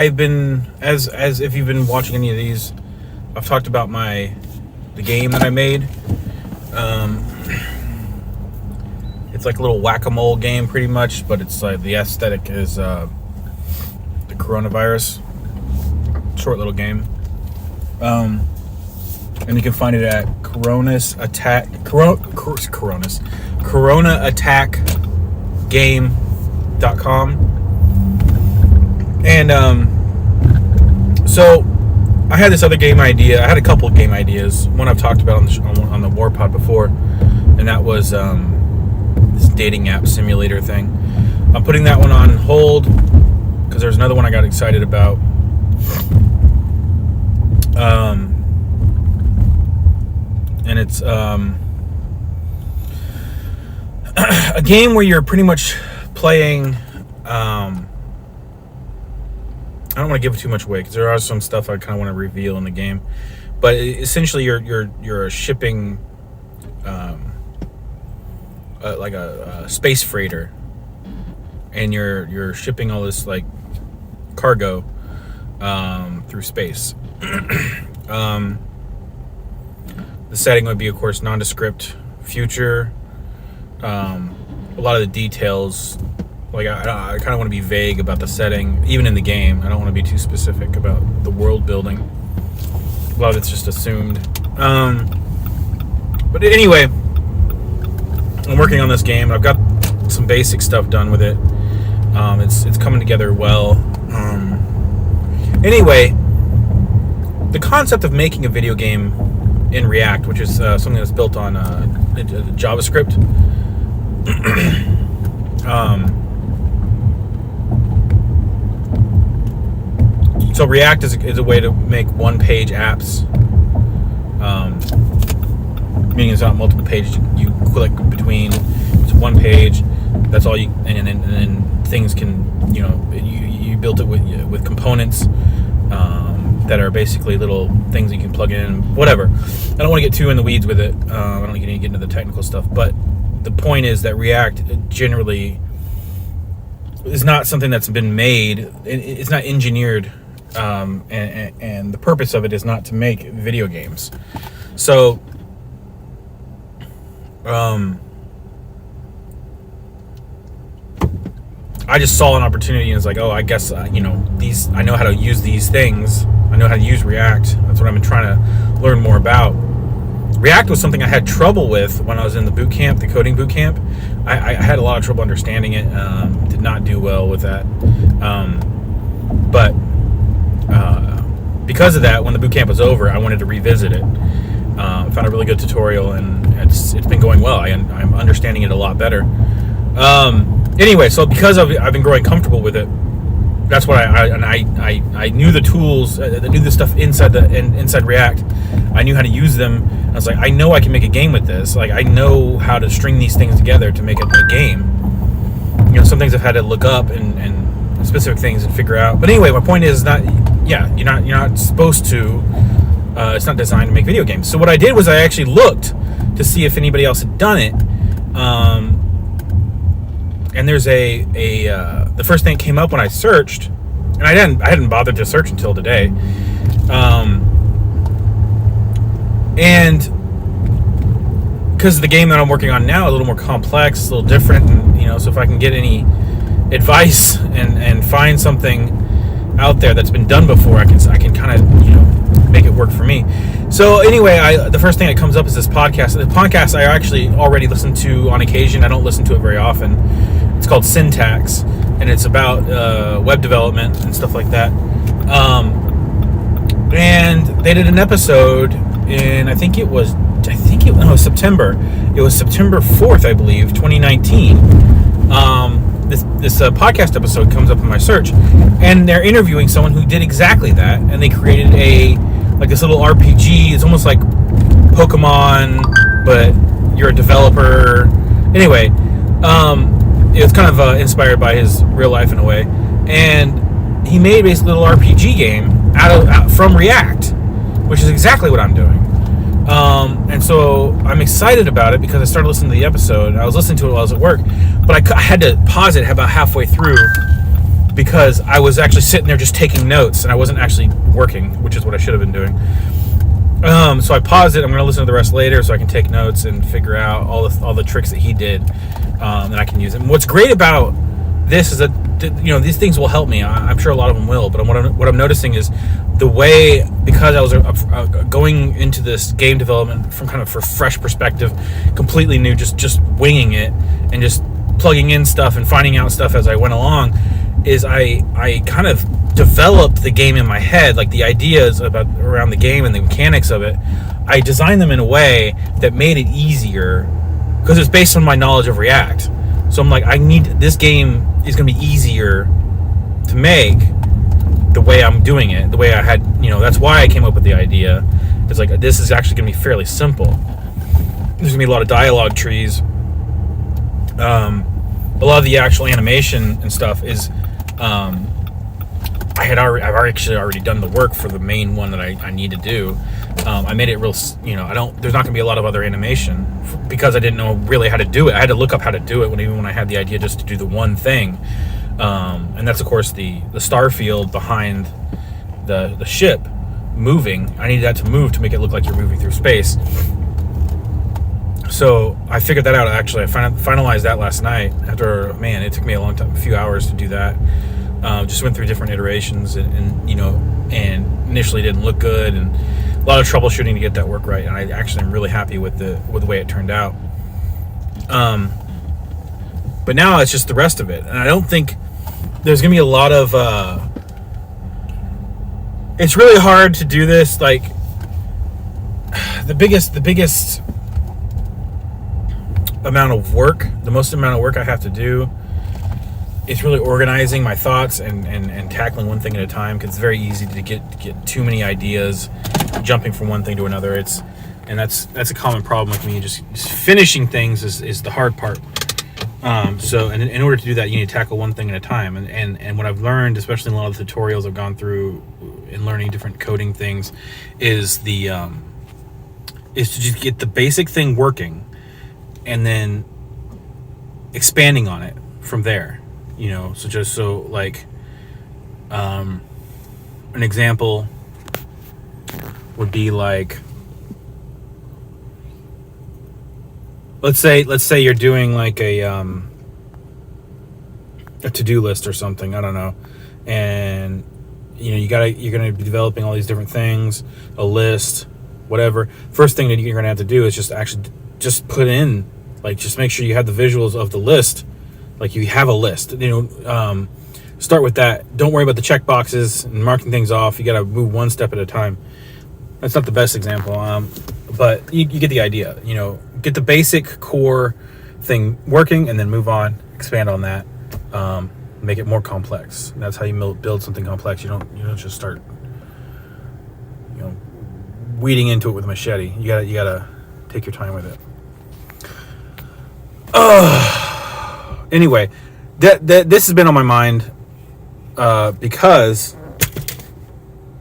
I've been, as if you've been watching any of these, I've talked about the game that I made. It's like a little whack-a-mole game, pretty much, but it's like the aesthetic is the coronavirus. Short little game. And you can find it at coronaattackgame.com. And so I had this other game idea. I had a couple of game ideas. One I've talked about on the Warpod before, and that was this dating app simulator thing. I'm putting that one on hold because there's another one I got excited about. And it's a game where you're pretty much playing. I don't want to give too much away because there are some stuff I kind of want to reveal in the game, but essentially you're a shipping, like a space freighter, and you're shipping all this like cargo through space. The setting would be, of course, nondescript future. A lot of the details. Like, I kind of want to be vague about the setting, even in the game. I don't want to be too specific about the world building. A lot of it's just assumed. But anyway, I'm working on this game. I've got some basic stuff done with it. It's coming together well. Anyway, the concept of making a video game in React, which is something that's built on JavaScript. So React is a way to make one-page apps, meaning it's not multiple pages. You click between. It's one page. That's all you, and then things can, you built it with components that are basically little things you can plug in. Whatever. I don't want to get too in the weeds with it. I don't need to get into the technical stuff. But the point is that React generally is not something that's been made. It's not engineered. And the purpose of it is not to make video games. So, I just saw an opportunity and it's like, oh, I guess, I know how to use these things. I know how to use React. That's what I've been trying to learn more about. React was something I had trouble with when I was in the boot camp, the coding boot camp. I had a lot of trouble understanding it. Did not do well with that. But because of that, when the boot camp was over, I wanted to revisit it. Found a really good tutorial, and it's been going well. I'm understanding it a lot better. Anyway, so because I've been growing comfortable with it, that's what I knew the tools, I knew the stuff inside React. I knew how to use them. I was like, I know I can make a game with this. Like, I know how to string these things together to make a game. Some things I've had to look up and specific things and figure out. But anyway, my point is you're not supposed to. It's not designed to make video games. So what I did was I actually looked to see if anybody else had done it. And there's the first thing that came up when I searched, and I hadn't bothered to search until today. And because the game that I'm working on now is a little more complex, a little different, and so if I can get any advice and find something out there that's been done before, I can kind of make it work for me. So anyway, the first thing that comes up is this podcast. The podcast I actually already listen to on occasion. I don't listen to it very often. It's called Syntax, and it's about web development and stuff like that. And they did an episode in September. It was September 4th, I believe, 2019. This podcast episode comes up in my search, and they're interviewing someone who did exactly that, and they created this little RPG. It's almost like Pokemon, but you're a developer. Anyway, it was kind of inspired by his real life in a way, and he made basically a little RPG game out from React, which is exactly what I'm doing. And so I'm excited about it because I started listening to the episode. I was listening to it while I was at work, but I had to pause it about halfway through because I was actually sitting there just taking notes and I wasn't actually working, which is what I should have been doing. So I paused it. I'm going to listen to the rest later so I can take notes and figure out all the tricks that he did, and I can use it. And what's great about this is that these things will help me. I'm sure a lot of them will. But what I'm noticing is the way, because I was going into this game development from kind of a fresh perspective, completely new, just winging it and just plugging in stuff and finding out stuff as I went along, is I kind of developed the game in my head, like the ideas around the game and the mechanics of it. I designed them in a way that made it easier because it's based on my knowledge of React. So I'm like, this game is going to be easier to make the way I'm doing it, the way I had, that's why I came up with the idea. It's like, this is actually going to be fairly simple. There's going to be a lot of dialogue trees. A lot of the actual animation and stuff is, I've actually already done the work for the main one that I need to do. I made it real, there's not going to be a lot of other animation because I didn't know really how to do it. I had to look up how to do it even when I had the idea just to do the one thing. And that's, of course, the star field behind the ship moving. I needed that to move to make it look like you're moving through space. So I figured that out, actually. I finalized that last night after, it took me a long time, a few hours to do that. Just went through different iterations and initially didn't look good, and a lot of troubleshooting to get that work right. And I actually am really happy with the way it turned out. But now it's just the rest of it. And I don't think there's going to be a lot of, it's really hard to do this. Like the biggest amount of work, the most amount of work I have to do, it's really organizing my thoughts and tackling one thing at a time, because it's very easy to get too many ideas, jumping from one thing to another. That's a common problem with me. Just finishing things is the hard part. So in order to do that, you need to tackle one thing at a time. And what I've learned, especially in a lot of the tutorials I've gone through in learning different coding things, is to just get the basic thing working and then expanding on it from there. An example would be like, let's say you're doing like a to-do list or something, I don't know, and you're going to be developing all these different things, a list, whatever. First thing that you're going to have to do is just put in, just make sure you have the visuals of the list. Like you have a list, start with that. Don't worry about the check boxes and marking things off. You got to move one step at a time. That's not the best example, but you get the idea. Get the basic core thing working and then move on, expand on that, make it more complex. And that's how you build something complex. You don't just start, weeding into it with a machete. You gotta take your time with it. Anyway, this has been on my mind because,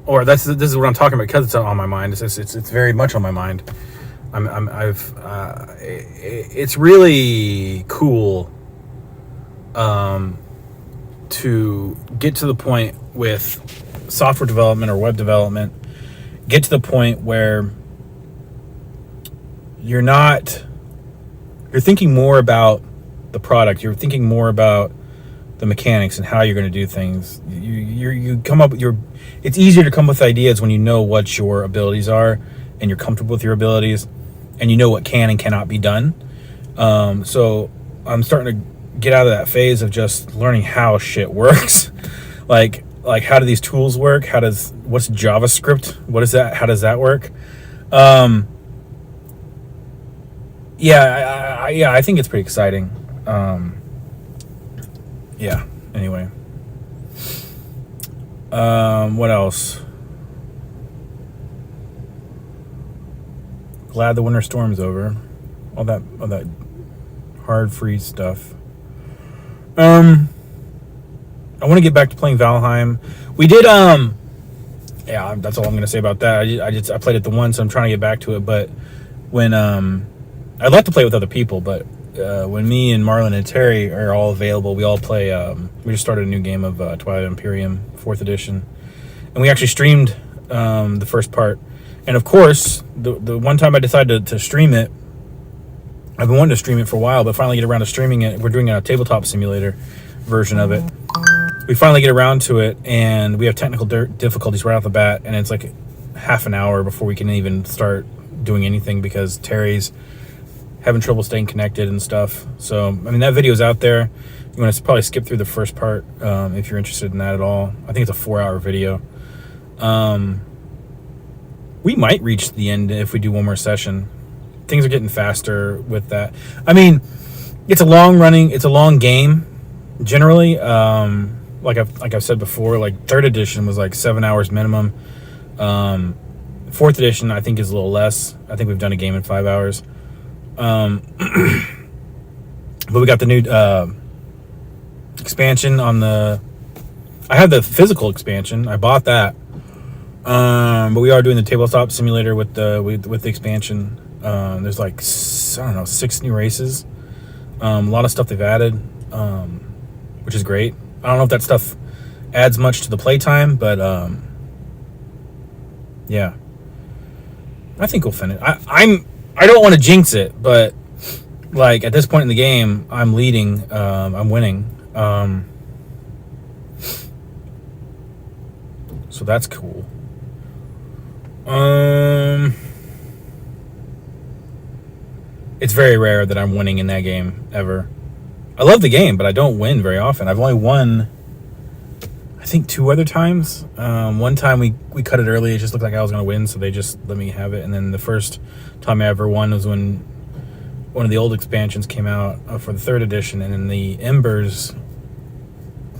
or this is what I'm talking about because it's on my mind. It's very much on my mind. It's really cool to get to the point with software development or web development. Get to the point where you're thinking more about the product. You're thinking more about the mechanics and how you're going to do things. You come up with it's easier to come up with ideas when you know what your abilities are and you're comfortable with your abilities and you know what can and cannot be done. So I'm starting to get out of that phase of just learning how shit works. like how do these tools work? What's JavaScript? What is that? How does that work? I think it's pretty exciting. Anyway. What else? Glad the winter storm's over. All that hard freeze stuff. I want to get back to playing Valheim. We did that's all I'm gonna say about that. I played it the once, so I'm trying to get back to it, but when I'd like to play with other people, but when me and Marlon and Terry are all available, we all play. We just started a new game of Twilight Imperium 4th edition, and we actually streamed the first part. And of course, the one time I decided to stream it, I've been wanting to stream it for a while, but finally get around to streaming it. We're doing a tabletop simulator version of it. We finally get around to it, and we have technical difficulties right off the bat, and it's like half an hour before we can even start doing anything because Terry's having trouble staying connected and stuff. So, I mean, that video's out there. You want to probably skip through the first part if you're interested in that at all. I think it's a 4-hour video. We might reach the end if we do one more session. Things are getting faster with that. I mean, it's a long game, generally. Like I've said before, like 3rd edition was like 7 hours minimum. 4th edition, I think, is a little less. I think we've done a game in 5 hours. But we got the new expansion on the... I have the physical expansion. I bought that. But we are doing the tabletop simulator with the expansion. There's like, I don't know, 6 new races. A lot of stuff they've added, which is great. I don't know if that stuff adds much to the playtime, but yeah, I think we'll finish. I don't want to jinx it, but like at this point in the game, I'm leading. I'm winning. So that's cool. It's very rare that I'm winning in that game ever. I love the game, but I don't win very often. I've only won, I think, 2 other times. One time we cut it early. It just looked like I was going to win, so they just let me have it. And then the first time I ever won was when one of the old expansions came out for the 3rd edition, and then the Embers,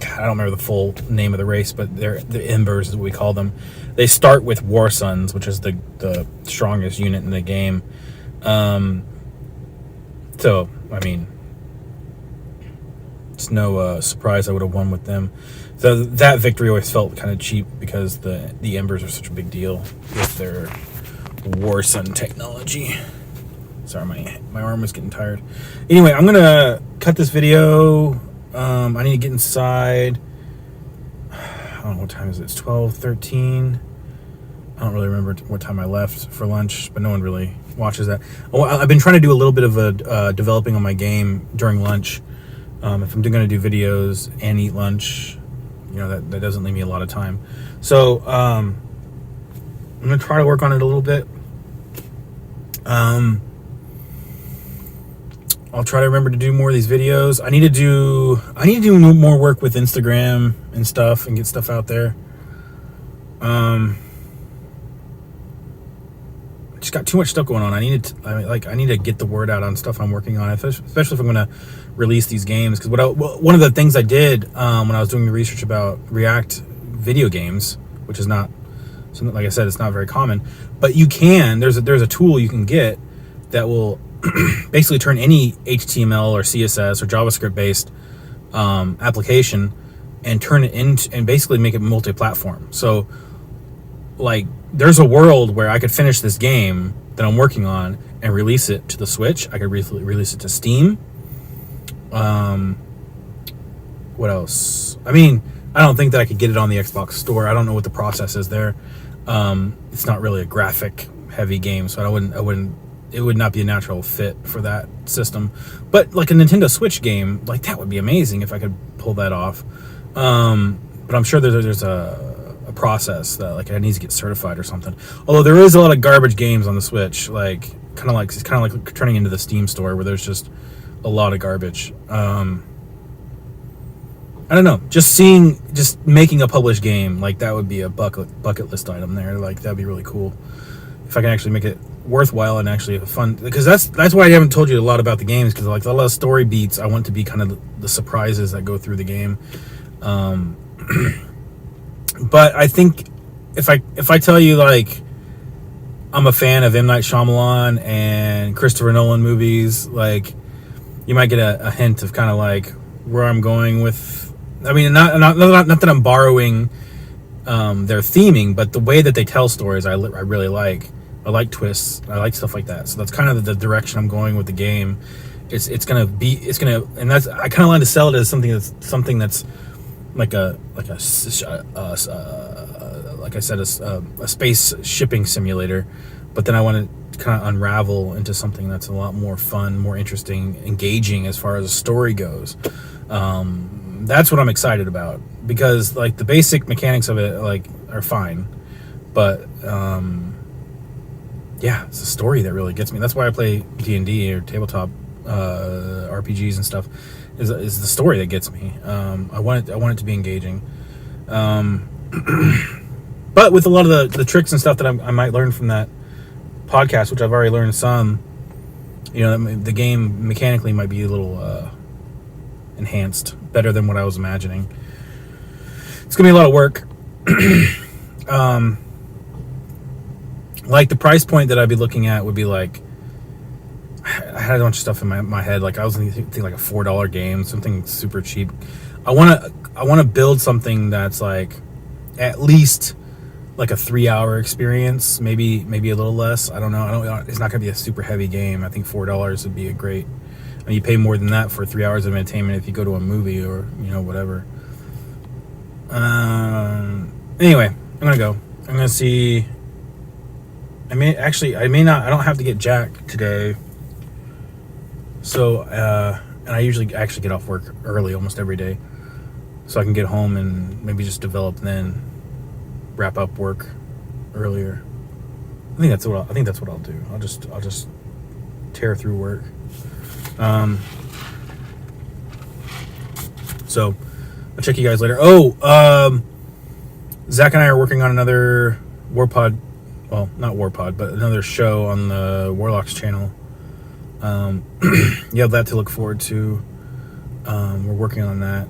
I don't remember the full name of the race, but they're the Embers is what we call them. They start with War Sons, which is the strongest unit in the game. So, I mean, it's no surprise I would have won with them. So that victory always felt kind of cheap because the Embers are such a big deal with their War Sun technology. Sorry, my arm was getting tired. Anyway, I'm gonna cut this video. I need to get inside. I don't know what time is it. It's 12:13. I don't really remember what time I left for lunch, but no one really watches that. Oh, I've been trying to do a little bit of a developing on my game during lunch. If I'm going to do videos and eat lunch, you know, that doesn't leave me a lot of time. So I'm going to try to work on it a little bit. I'll try to remember to do more of these videos. I need to do more work with Instagram and stuff and get stuff out there. Just got too much stuff going on. I need to get the word out on stuff I'm working on, especially if I'm going to release these games. Because one of the things I did when I was doing the research about React video games, which is not, like I said, it's not very common, but you can. There's a tool you can get that will basically turn any HTML or CSS or JavaScript based application and turn it into and basically make it multi-platform. So, like, there's a world where I could finish this game that I'm working on and release it to the Switch. I could release it to Steam. What else? I mean, I don't think that I could get it on the Xbox store. I don't know what the process is there. It's not really a graphic heavy game, so it would not be a natural fit for that system. But like a Nintendo Switch game, like that would be amazing if I could pull that off. But I'm sure there's a process that like it needs to get certified or something. Although there is a lot of garbage games on the Switch, like kind of like turning into the Steam store where there's just a lot of garbage. I don't know. Just making a published game, like that would be a bucket list item there. Like that'd be really cool if I can actually make it worthwhile and actually fun. Because that's why I haven't told you a lot about the games, because like a lot of story beats I want to be kind of the surprises that go through the game. But I think if I tell you like I'm a fan of M. Night Shyamalan and Christopher Nolan movies, like you might get a hint of kind of like where I'm going with. I mean, not that I'm borrowing their theming, but the way that they tell stories, I really like. I like twists. I like stuff like that. So that's kind of the direction I'm going with the game. it's gonna and that's I kind of wanted to sell it as something that's like like I said, a space shipping simulator, but then I want to kind of unravel into something that's a lot more fun, more interesting, engaging as far as the story goes. That's what I'm excited about, because like the basic mechanics of it like are fine, but yeah, it's the story that really gets me. That's why I play D&D or tabletop RPGs and stuff. Is the story that gets me. I want it to be engaging. But with a lot of the tricks and stuff that I might learn from that podcast, which I've already learned some, the game mechanically might be a little enhanced, better than what I was imagining. It's gonna be a lot of work. Like the price point that I'd be looking at would be like, I had a bunch of stuff in my head. Like I was thinking like a $4 game, something super cheap. I want to build something that's like at least like a 3-hour experience, maybe a little less. I don't know. It's not gonna be a super heavy game. I think $4 would be a great. I mean, you pay more than that for 3 hours of entertainment if you go to a movie or whatever. Anyway, I'm gonna go. I'm gonna see. I may not. I don't have to get Jack today. So, and I usually actually get off work early almost every day, so I can get home and maybe just develop and then wrap up work earlier. I think that's what I'll do. I'll just tear through work. So I'll check you guys later. Zach and I are working on another Warpod. Well, not Warpod, but another show on the Warlocks channel. You have that to look forward to. We're working on that.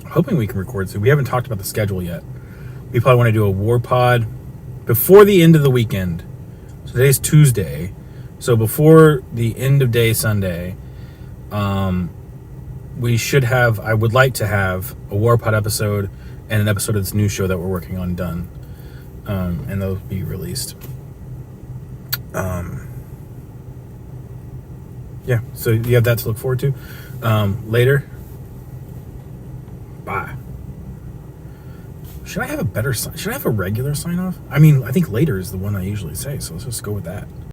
Hoping we can record soon. We haven't talked about the schedule yet. We probably want to do a Warpod before the end of the weekend. So today's Tuesday. So before the end of day Sunday, we should have, I would like to have a Warpod episode and an episode of this new show that we're working on done. And those be released. Yeah, so you have that to look forward to. Later. Bye. Should I have a regular sign off? I mean, I think later is the one I usually say, so let's just go with that.